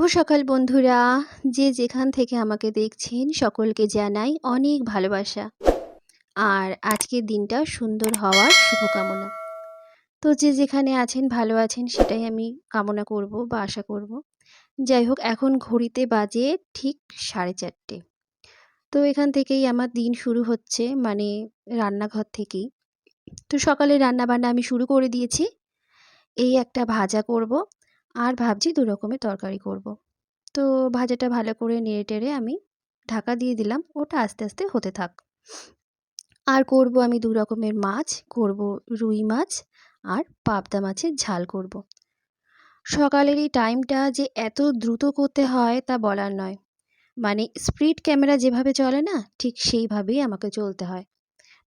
সকাল বন্ধুরা, যে যেখান থেকে আমাকে দেখছেন সকলকে জানাই অনেক ভালোবাসা আর আজকের দিনটা সুন্দর হওয়ার শুভকামনা। তো যে যেখানে আছেন ভালো আছেন সেটাই আমি কামনা করব বা আশা করব। যাই হোক, এখন ঘড়িতে বাজে ঠিক 4:30। তো এখান থেকেই আমার দিন শুরু হচ্ছে, মানে রান্নাঘর থেকেই। তো সকালে রান্নাবান্না আমি শুরু করে দিয়েছি। এই একটা ভাজা করব আর ভাবছি 2 রকমের তরকারি করব। তো ভাজাটা ভালো করে নেড়ে-টেড়ে আমি ঢাকা দিয়ে দিলাম। ওটা আস্তে, আস্তে হতে থাক। আর করব আমি 2 রকমের মাছ, করব রুই মাছ আর পাবদা মাছের ঝাল করব। সকালের এই টাইমটা যে এত দ্রুত করতে হয় তা বলার নয়। মানে স্পিড ক্যামেরা যেভাবে চলে না, ঠিক সেইভাবেই আমাকে চলতে হয়।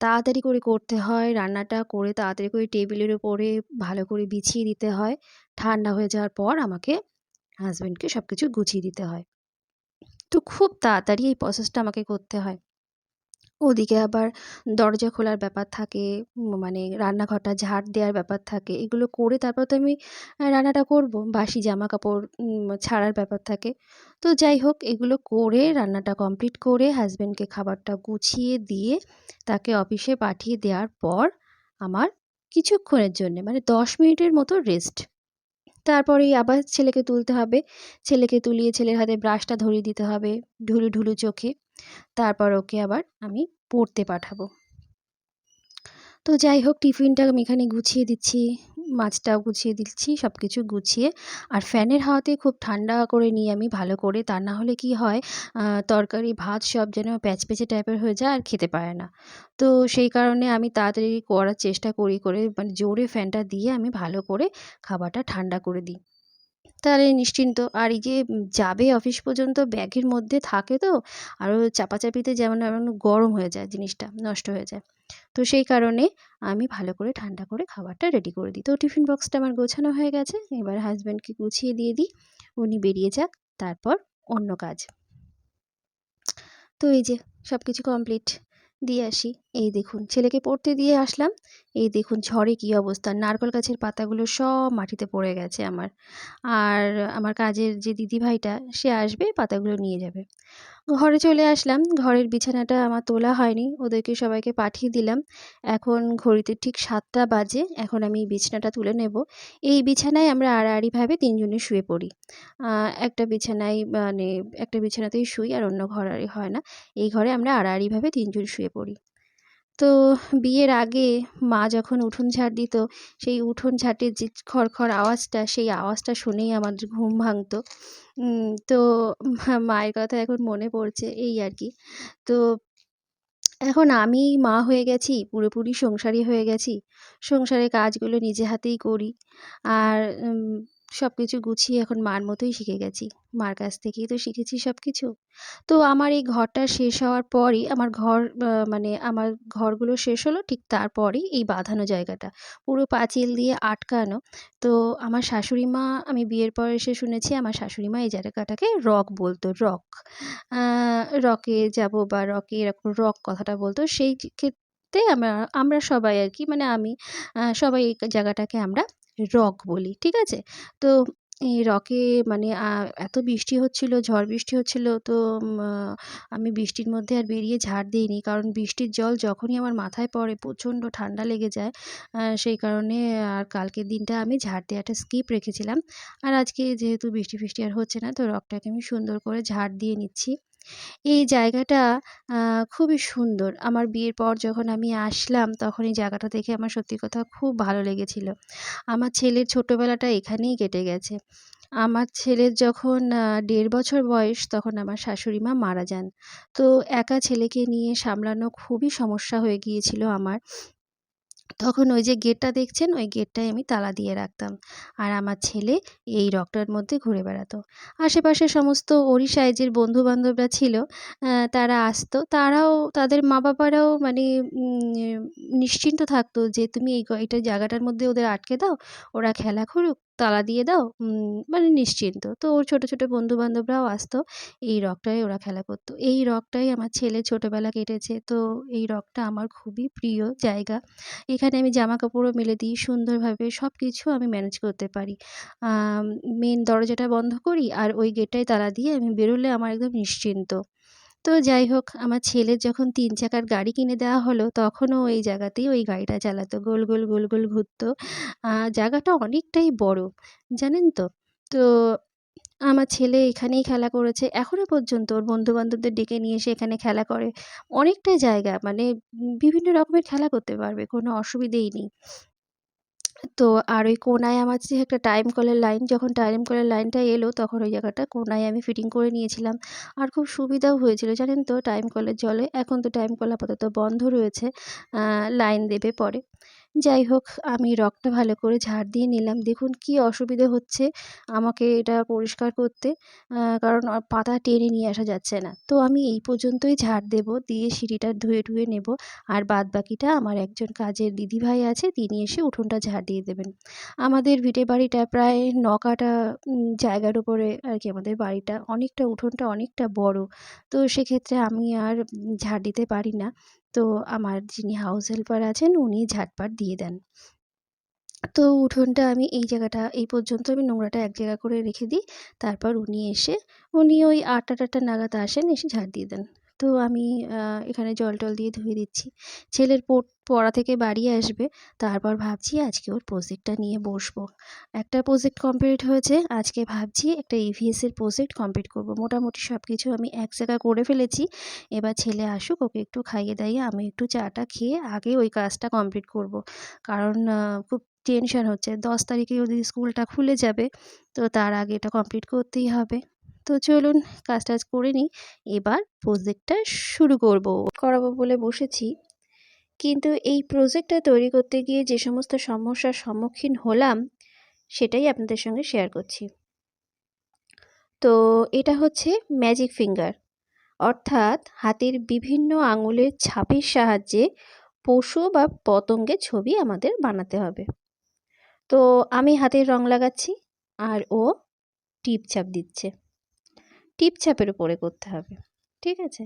তাড়াতাড়ি করে করতে হয়, রান্নাটা করে তাড়াতাড়ি করে টেবিলের উপরে ভালো করে বিছিয়ে দিতে হয়। ঠান্ডা হয়ে যাওয়ার পর আমাকে হাসব্যান্ডকে সবকিছু গুছিয়ে দিতে হয়। তো খুব তাড়াতাড়ি এই প্রসেসটা আমাকে করতে হয়। ওদিকে আবার দরজা খোলার ব্যাপার থাকে, মানে রান্নাঘরটা ঝাড় দেওয়ার ব্যাপার থাকে। এগুলো করে তারপর তো আমি রান্নাটা করব। বাসি জামাকাপড় ছাড়ার ব্যাপার থাকে। তো যাই হোক, এগুলো করে রান্নাটা কমপ্লিট করে হাসব্যান্ডকে খাবারটা গুছিয়ে দিয়ে তাকে অফিসে পাঠিয়ে দেওয়ার পর আমার কিছুক্ষণের জন্যে, মানে ১০ মিনিটের মতো রেস্ট। তারপরেই আবার ছেলেকে তুলতে হবে। ছেলেকে তুলিয়ে ছেলের হাতে ব্রাশটা ধরিয়ে দিতে হবে ঢুলু, ঢুলু চোখে। তারপর ওকে আবার আমি পড়তে পাঠাবো। তো যাই হোক, টিফিনটা আমি এখানে গুছিয়ে দিচ্ছি, মাছটাও গুছিয়ে দিচ্ছি, সবকিছু গুছিয়ে আর ফ্যানের হাওয়াতে খুব ঠান্ডা করে নিই আমি ভালো করে। তা না হলে কি হয়, তরকারি ভাত সব যেন প্যাচপ্যাচে টাইপের হয়ে যায় আর খেতে পারে না। তো সেই কারণে আমি তাড়াতাড়ি করার চেষ্টা করি করে, মানে জোরে ফ্যানটা দিয়ে আমি ভালো করে খাবারটা ঠান্ডা করে দিই। তাহলে নিশ্চিন্ত। আর এই যে যাবে অফিস পর্যন্ত ব্যাগের মধ্যে থাকে তো, আরও চাপাচাপিতে যেমন এমন গরম হয়ে যায়, জিনিসটা নষ্ট হয়ে যায়। তো সেই কারণে আমি ভালো করে ঠান্ডা করে খাবারটা রেডি করে দিই। তো টিফিন বক্সটা আমার গোছানো হয়ে গেছে। এবার হাসব্যান্ডকে গুছিয়ে দিয়ে দিই। উনি বেরিয়ে যাক, তারপর অন্য কাজ। তো এই যে সবকিছু কমপ্লিট, দিয়ে আসি। এই দেখুন ছেলেকে পড়তে দিয়ে আসলাম। এই দেখুন ঝড়ে কী অবস্থা! নারকেল গাছের পাতাগুলো সব মাটিতে পড়ে গেছে আমার। আর আমার কাজের যে দিদিভাইটা সে আসবে, পাতাগুলো নিয়ে যাবে। ঘরে চলে আসলাম। ঘরের বিছানাটা আমার তোলা হয়নি। ওদেরকে সবাইকে পাঠিয়ে দিলাম। এখন ঘড়িতে ঠিক ৭টা বাজে। এখন আমি বিছানাটা তুলে নেব। এই বিছানায় আমরা আড়াআড়িভাবে ৩ জনে শুয়ে পড়ি। আ একটা বিছানায়, মানে একটা বিছানাতেই শুই, আর অন্য ঘর আর হয় না। এই ঘরে আমরা আড়াআড়িভাবে ৩ জন শুয়ে পড়ি। তো বিয়ের আগে মা যখন উঠোন ঝাড় দিত, সেই উঠোন ঝাঁটের যে খড়খড় আওয়াজটা, সেই আওয়াজটা শুনেই আমার ঘুম ভাঙত। তো মায়ের কথা এখন মনে পড়ছে, এই আরকি। তো এখন আমি মা হয়ে গেছি, পুরোপুরি সংসারী হয়ে গেছি। সংসারের কাজগুলো নিজে হাতেই করি। আর সবকিছু গুছিয়ে এখন মার মতোই শিখে গেছি। মার কাছ থেকেই তো শিখেছি সবকিছু। তো আমার এই ঘরটা শেষ হওয়ার পরই আমার ঘর, মানে আমার ঘরগুলো শেষ হলো, ঠিক তারপরেই এই বাঁধানো জায়গাটা। পুরো পাঁচিল দিয়ে আটকানো। তো আমার শাশুড়ি মা, আমি বিয়ের পর এসে শুনেছি আমার শাশুড়ি মা এই জায়গাটাকে রক বলতো, রক। আ রকে যাবো বা রকে, এরকম রক কথাটা বলতো। সেই ক্ষেত্রে আমরা আমরা সবাই আরকি, মানে আমি, সবাই এই জায়গাটাকে আমরা রক বলি। ঠিক আছে? তো এই রকে, মানে এত বৃষ্টি হচ্ছিল, ঝড় বৃষ্টি হচ্ছিল। তো আমি বৃষ্টির মধ্যে আর বেরিয়ে ঝাড় দিইনি। কারণ বৃষ্টির জল যখনই আমার মাথায় পড়ে প্রচণ্ড ঠান্ডা লেগে যায়। সেই কারণে আর কালকের দিনটা আমি ঝাড় দেওয়াটা স্কিপ রেখেছিলাম। আর আজকে যেহেতু বৃষ্টি-ফিষ্টি আর হচ্ছে না, তো রকটাকে আমি সুন্দর করে ঝাড় দিয়ে নিচ্ছি। এই জায়গাটা আ খুবই সুন্দর। আমার বিয়ের পর যখন আমি আসলাম, তখন এই জায়গাটা দেখে আমার সত্যি কথা খুব ভালো লেগেছিল। আমার ছেলের ছোটবেলাটা এখানেই কেটে গেছে। আমার ছেলের যখন ১.৫ বছর বয়স, তখন আমার শাশুড়ি মা মারা যান। তো একা ছেলেকে নিয়ে সামলানো খুবই সমস্যা হয়ে গিয়েছিল আমার। তখন ওই যে গেটটা দেখছেন, ওই গেটটায় আমি তালা দিয়ে রাখতাম। আর আমার ছেলে এই রকটার মধ্যে ঘুরে বেড়াতো। আশেপাশে সমস্ত ওরই সাইজের বন্ধু-বান্ধবরা ছিল। তারা আসতো। তারাও, তাদের মা-বাবারাও, মানে নিশ্চিন্ত থাকতো যে, "তুমি এই এটা জায়গাটার মধ্যে ওদের আটকে দাও। ওরা খেলা করুক। তালা দিয়ে দাও, মানে নিশ্চিন্ত। তো ওর ছোট, ছোট বন্ধু-বান্ধবরাও আসতো। এই রকটায় ওরা খেলা করত। এই রকটাই আমার ছেলের ছোটবেলা কেটেছে। তো এই রকটা আমার খুবই প্রিয় জায়গা। এখানে আমি জামাকাপড়ও মেলে দিই সুন্দরভাবে, সবকিছু আমি ম্যানেজ করতে পারি। মেইন দরজাটা বন্ধ করি আর ওই গেটটায় তালা দিয়ে আমি বেরোলে আমার একদম নিশ্চিন্ত। তো যাই হোক, আমার ছেলের যখন ৩ চাকার গাড়ি কিনে দেওয়া হলো, তখনও ওই জায়গাতেই ওই গাড়িটা চালাতো। গোল, গোল, গোল, গোল ঘুরতো। জায়গাটা অনেকটাই বড়, জানেন তো? তো আমার ছেলে এখানেই খেলা করেছে। এখনো পর্যন্ত ওর বন্ধু-বান্ধবদের ডেকে নিয়ে এসে এখানে খেলা করে। অনেকটাই জায়গা, মানে বিভিন্ন রকমের খেলা করতে পারবে, কোনো অসুবিধেই নেই। তো আর ওই কোণায় আমার যে একটা টাইম কলের লাইন, যখন টাইম কলের লাইনটা এলো তখন ওই জায়গাটা কোণায় আমি ফিটিং করে নিয়েছিলাম। আর খুব সুবিধাও হয়েছিল জানেন তো টাইম কলের জলে। এখন তো টাইম কল আপাতত বন্ধ রয়েছে। লাইন দেবে পরে। যাই হোক, আমি রগটা ভালো করে ঝাড় দিয়ে নিলাম। দেখুন কি অসুবিধে হচ্ছে আমাকে এটা পরিষ্কার করতে। কারণ পাতা টেনে নিয়ে আসা যাচ্ছে না। তো আমি এই পর্যন্তই ঝাড় দেব, দিয়ে সিঁড়িটা ধুয়ে নেব। আর বাদবাকিটা আমার একজন কাজের দিদিভাই আছে, তিনি এসে উঠোনটা ঝাড় দিয়ে দেবেন। আমাদের ভিটে বাড়িটা প্রায় ৯ কাঠা জায়গার উপরে আরকি আমাদের বাড়িটা। অনেকটা উঠোনটা অনেকটা বড়। তো সেক্ষেত্রে আমি আর ঝাড় দিতে পারি না। তো আমার যিনি হাউস হেল্পার আছেন উনি ঝাড়পাট দিয়ে দেন। তো উঠোনটা আমি এই জায়গাটা এই পর্যন্ত আমি নোংরাটা এক জায়গা করে রেখে দিই। তারপর উনি ওই ৮টা-৮টা নাগাদ আসেন, এসে ঝাড় দিয়ে দেন। তো আমি আ এখানে জল-টল দিয়ে ধুয়ে দিচ্ছি। ছেলের পড়া থেকে বাড়ি আসবে। তারপর ভাবছি আজকে ওর প্রজেক্টটা নিয়ে বসবো। একটা প্রজেক্ট কমপ্লিট হয়েছে। আজকে ভাবছি একটা EVS এর প্রজেক্ট কমপ্লিট করব। মোটামুটি সবকিছু আমি এক জায়গায় করে ফেলেছি। এবার ছেলে আসুক, ওকে একটু খাইয়ে-দাইয়ে আমি একটু চা-টা খেয়ে আগে ওই কাজটা কমপ্লিট করব। কারণ খুব টেনশন হচ্ছে। ১০ তারিখে ওদের স্কুলটা খুলে যাবে। তো তার আগে এটা কমপ্লিট করতেই হবে। তো চলুন কাজ-টাজ করে নিই। এবার প্রজেক্টটা শুরু করাবো বলে বসেছি। কিন্তু এই প্রজেক্টটা তৈরি করতে গিয়ে যে সমস্ত সমস্যার সম্মুখীন হলাম, সেটাই আপনাদের সঙ্গে শেয়ার করছি। তো এটা হচ্ছে ম্যাজিক ফিঙ্গার, অর্থাৎ হাতের বিভিন্ন আঙুলের ছাপের সাহায্যে পশু বা পতঙ্গের ছবি আমাদের বানাতে হবে। তো আমি হাতের রং লাগাচ্ছি আর ও টিপছাপ দিচ্ছে। টিপছাপের উপরে করতে হবে। ঠিক আছে?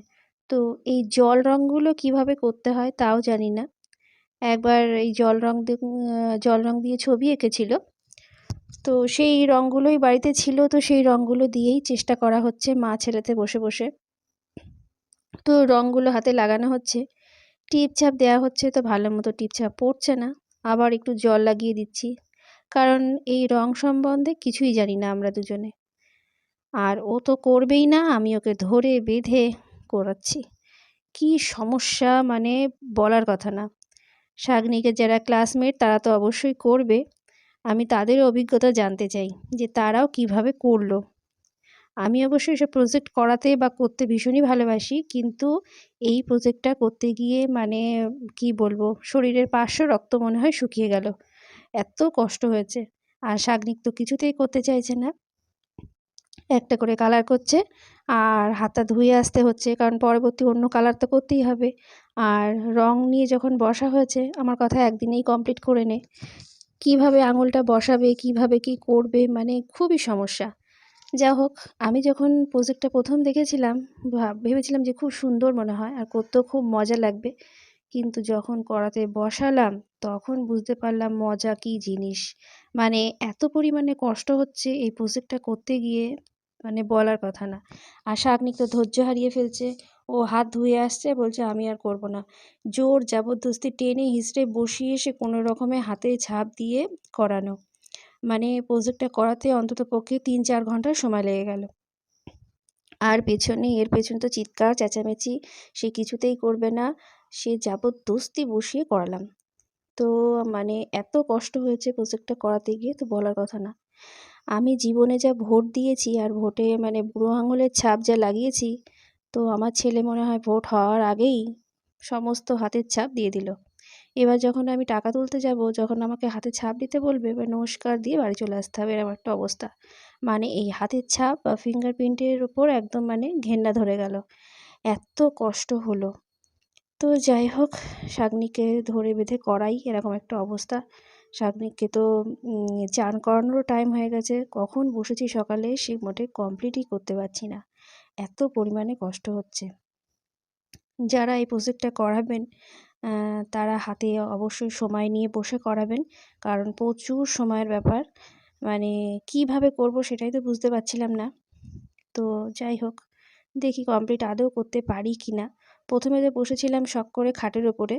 তো এই জল রঙগুলো কিভাবে করতে হয় তাও জানি না। একবার এই জল রং দিয়ে ছবি এঁকেছিল। তো সেই রঙগুলোই বাড়িতে ছিল, তো সেই রঙগুলো দিয়েই চেষ্টা করা হচ্ছে মা ছেলেতে বসে, বসে। তো রঙগুলো হাতে লাগানো হচ্ছে। টিপছাপ দেওয়া হচ্ছে, তো ভালো মতো টিপছাপ পড়ছে না। আবার একটু জল লাগিয়ে দিচ্ছি। কারণ এই রং সম্বন্ধে কিছুই জানি না আমরা দুজনে। আর ও তো করবেই না, আমি ওকে ধরে বেঁধে করাচ্ছি। কি সমস্যা, মানে বলার কথা না। শাগনিকের যারা ক্লাসমেট তারা তো অবশ্যই করবে। আমি তাদের অভিজ্ঞতা জানতে চাই যে তারাও কিভাবে করল। আমি অবশ্য এসব প্রজেক্ট করাতে বা করতে ভীষণই ভালোবাসি। কিন্তু এই প্রজেক্টটা করতে গিয়ে মানে কি বলবো, শরীরের ৫০০ রক্ত মনে হয় শুকিয়ে গেল। এত কষ্ট হয়েছে। আর শাগনিক তো কিছুতেই করতে চাইছে না। একটা করে কালার করছে আর হাতটা ধুয়ে আসতে হচ্ছে, কারণ পরবর্তী অন্য কালার তো করতেই হবে। আর রং নিয়ে যখন বসা হয়েছে, আমার কথা একদিনেই কমপ্লিট করে নে। কীভাবে আঙুলটা বসাবে, কীভাবে কী করবে, মানে খুবই সমস্যা। যা হোক, আমি যখন প্রজেক্টটা ১ম দেখেছিলাম ভেবেছিলাম যে খুব সুন্দর মনে হয় আর করতেও খুব মজা লাগবে। কিন্তু যখন করাতে বসালাম তখন বুঝতে পারলাম মজা কী জিনিস। মানে এত পরিমাণে কষ্ট হচ্ছে এই প্রজেক্টটা করতে গিয়ে, মানে বলার কথা না। আর শাগনিক তো ধৈর্য হারিয়ে ফেলছে। ও হাত ধুয়ে আসছে, বলছে আমি আর করব না। জোর জবরদস্তি টেনে হিঁচড়ে বসিয়ে সে কোনো রকমে হাতে ছাপ দিয়ে করানো। মানে প্রজেক্টটা করাতে অন্ততপক্ষে ৩-৪ ঘন্টা সময় লেগে গেল। আর এর পেছনে তো চিৎকার চেঁচামেচি, সে কিছুতেই করবে না। সে জবরদস্তি বসিয়ে করালাম। তো মানে এত কষ্ট হয়েছে প্রজেক্টটা করাতে গিয়ে, তো বলার কথা না। আমি জীবনে যা ভোট দিয়েছি আর ভোটে মানে বুড়ো আঙুলের ছাপ যা লাগিয়েছি, তো আমার ছেলে মনে হয় ভোট হওয়ার আগেই সমস্ত হাতের ছাপ দিয়ে দিল। এবার যখন আমি টাকা তুলতে যাব, যখন আমাকে হাতে ছাপ দিতে বলবে, এবার নমস্কার দিয়ে বাড়ি চলে আসতে হবে, এরকম একটা অবস্থা। মানে এই হাতের ছাপ বা ফিঙ্গারপ্রিন্টের ওপর একদম মানে ঘেন্না ধরে গেল। এত কষ্ট হলো। তো যাই হোক, শাগনিকে ধরে বেঁধে করাই এরকম একটা অবস্থা। শাগনিককে তো চান করানোরও টাইম হয়ে গেছে। কখন বসেছি সকালে সে মোটে কমপ্লিটই করতে পারছি না। এত পরিমাণে কষ্ট হচ্ছে। যারা এই প্রজেক্টটা করাবেন তারা হাতে অবশ্যই সময় নিয়ে বসে করাবেন, কারণ প্রচুর সময়ের ব্যাপার। মানে কিভাবে করব সেটাই তো বুঝতে পারছিলাম না। তো যাই হোক, দেখি কমপ্লিট আদৌ করতে পারি কি না। প্রথমে তো বসেছিলাম শখ করে খাটের ওপরে,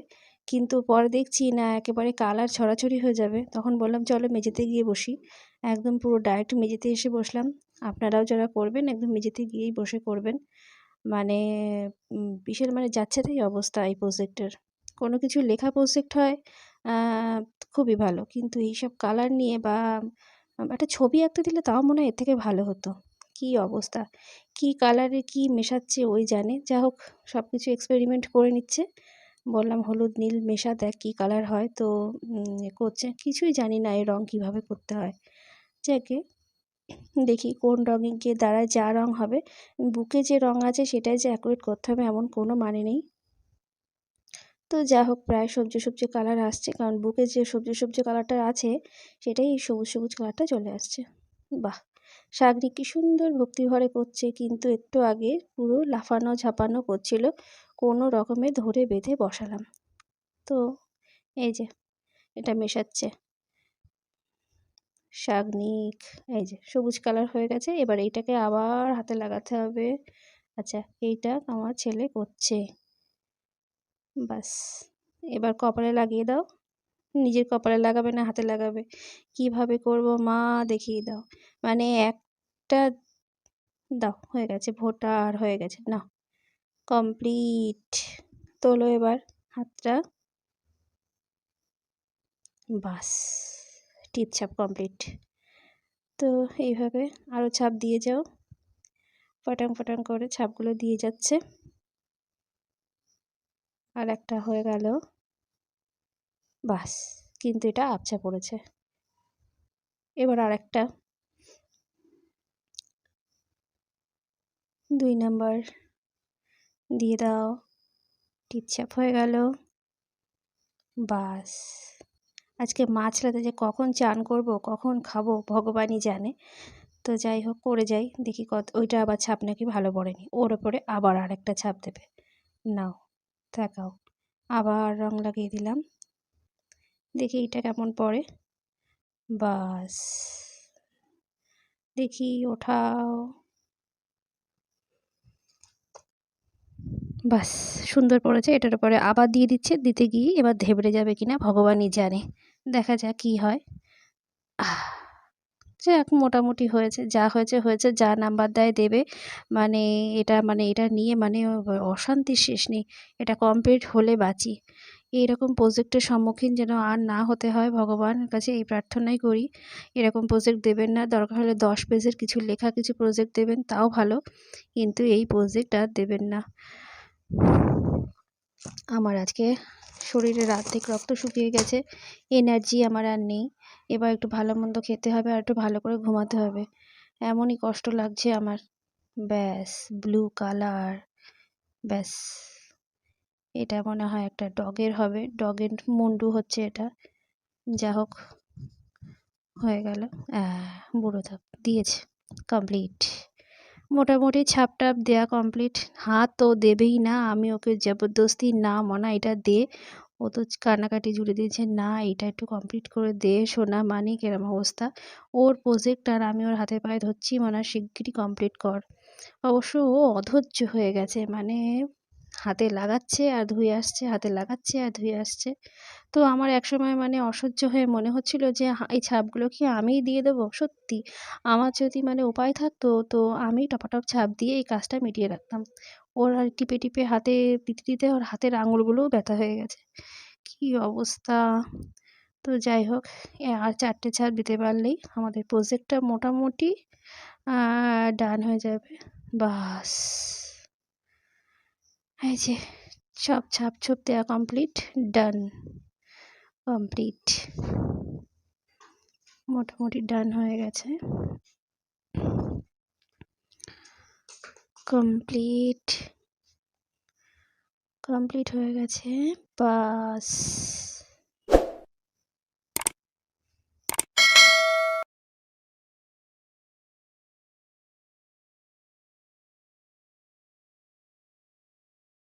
কিন্তু পরে দেখছি না একেবারে কালার ছড়াছড়ি হয়ে যাবে। তখন বললাম চলো মেঝেতে গিয়ে বসি। একদম পুরো ডাইরেক্ট মেঝেতে এসে বসলাম। আপনারাও যারা করবেন একদম মেঝেতে গিয়েই বসে করবেন। মানে বিশাল মানে যাচ্ছে তাই অবস্থা এই প্রজেক্টের। কোনো কিছু লেখা প্রজেক্ট হয় খুবই ভালো, কিন্তু এইসব কালার নিয়ে বা একটা ছবি আঁকতে দিলে তাও মনে হয় এর থেকে ভালো হতো। কী অবস্থা! কী কালারে কী মেশাচ্ছে ওই জানে। যা হোক, সব কিছু এক্সপেরিমেন্ট করে নিচ্ছে। বললাম হলুদ নীল মেশা, দেখ কী কালার হয়। তো করছে। কিছুই জানি না এই রঙ কীভাবে করতে হয়। যাকে দেখি কোন রঙের দ্বারা যা রঙ হবে, বুকে যে রঙ আছে সেটাই যে অ্যাকুরেট করতে হবে এমন কোনো মানে নেই। তো যা হোক, প্রায় সবজি সবজি কালার আসছে, কারণ বুকে যে সবজি সবজি কালারটা আছে সেটাই সবুজ সবুজ কালারটা চলে আসছে। বাহ! শাগনিক কি সুন্দর ভক্তিভরে করছে, কিন্তু একটু আগে পুরো লাফানো ঝাঁপানো করছিল। কোনো রকমে ধরে বেঁধে বসালাম। তো এই যে এটা মেশাচ্ছে শাগনিক। এই যে সবুজ কালার হয়ে গেছে। এবার এইটাকে আবার হাতে লাগাতে হবে। আচ্ছা, এইটা আমার ছেলে করছে। ব্যাস, এবার কপালে লাগিয়ে দাও। নিজের কপালে লাগাবে না হাতে লাগাবে? কিভাবে করব মা দেখিয়ে দাও। মানে একটা দাও, হয়ে গেছে, ভোটার হয়ে গেছে। নাও কমপ্লিট। তোলো এবার হাতটা। বাস, টিপ ছাপ কমপ্লিট। তো এইভাবে আরও ছাপ দিয়ে যাও। ফটাং ফটাং করে ছাপগুলো দিয়ে যাচ্ছে। আর একটা হয়ে গেল। বাস, কিন্তু এটা আবছা পড়েছে। এবার আরেকটা 2 নাম্বার দিয়ে দাও। টিপছাপ হয়ে গেল। বাস, আজকে মাছ রাতে যে কখন চান করব কখন খাবো ভগবানই জানে। তো যাই হোক, করে যাই, দেখি কত ওইটা আবার ছাপ নাকি ভালো পড়েনি। ওর ওপরে আবার আরেকটা ছাপ দেবে। নাও দেখাও। আবার রং লাগিয়ে দিলাম, দেখি এটা কেমন পড়ে। বাস, দেখি ওঠাও। বাস, সুন্দর পড়েছে। এটার উপরে আবার দিয়ে দিচ্ছে, দিতে গিয়ে এবার ধেবড়ে যাবে কিনা ভগবানই জানে। দেখা যাক কী হয়। যাক, মোটামুটি হয়েছে। যা হয়েছে হয়েছে, যা নাম্বার দেয় দেবে। মানে এটা নিয়ে মানে অশান্তির শেষ নেই। এটা কমপ্লিট হলে বাঁচি। এইরকম প্রজেক্টের সম্মুখীন যেন আর না হতে হয়, ভগবানের কাছে এই প্রার্থনাই করি। এরকম প্রজেক্ট দেবেন না। দরকার হলে 10 পেজের কিছু লেখা কিছু প্রজেক্ট দেবেন, তাও ভালো। কিন্তু এই প্রজেক্ট আর দেবেন না। আমার আজকে শরীরের অর্ধেক রক্ত শুকিয়ে গেছে। এনার্জি আমার আর নেই। এবার একটু ভালো মন্দ খেতে হবে আর একটু ভালো করে ঘুমাতে হবে। এমনই কষ্ট লাগছে আমার। ব্যাস, ব্লু কালার। ব্যাস, এটা মনে হয় একটা ডগের হবে। ডগের মুন্ডু হচ্ছে এটা। যা হোক, হয়ে গেল। বুড়ো থাক দিয়েছে। কমপ্লিট। মোটামুটি ছাপ টাপ দেওয়া কমপ্লিট। হাত তো দেবেই না। আমি ওকে জবরদস্তি, না মনা এটা দে। ও তো কান্নাকাটি জুড়ে দিয়েছে, না এটা একটু কমপ্লিট করে দে সোনা মানিক, এরম অবস্থা। ওর প্রজেক্ট আর আমি ওর হাতে পায়ে ধরছি, মনে হয় শিগগিরই কমপ্লিট কর। অবশ্য ও অধৈর্য হয়ে গেছে, মানে হাতে লাগাচ্ছে আর ধুয়ে আসছে, হাতে লাগাচ্ছে আর ধুয়ে আসছে। তো আমার একসময় মানে অসহ্য হয়ে মনে হচ্ছিল যে এই ছাপগুলো কি আমিই দিয়ে দেবো? সত্যি আমার যদি মানে উপায় থাকতো তো আমি টপাটপ ছাপ দিয়ে এই কাজটা মিটিয়ে রাখতাম। ওর আর টিপে টিপে হাতে দিতে দিতে ওর হাতের আঙুলগুলোও ব্যথা হয়ে গেছে। কী অবস্থা! তো যাই হোক, আর 4 টে ছাপ দিতে পারলেই আমাদের প্রজেক্টটা মোটামুটি ডান হয়ে যাবে। বাস, এই যে সব ছাপ ছোপ দেওয়া কমপ্লিট, ডান, কমপ্লিট। মোটামুটি ডান হয়ে গেছে। কমপ্লিট হয়ে গেছে। বাস।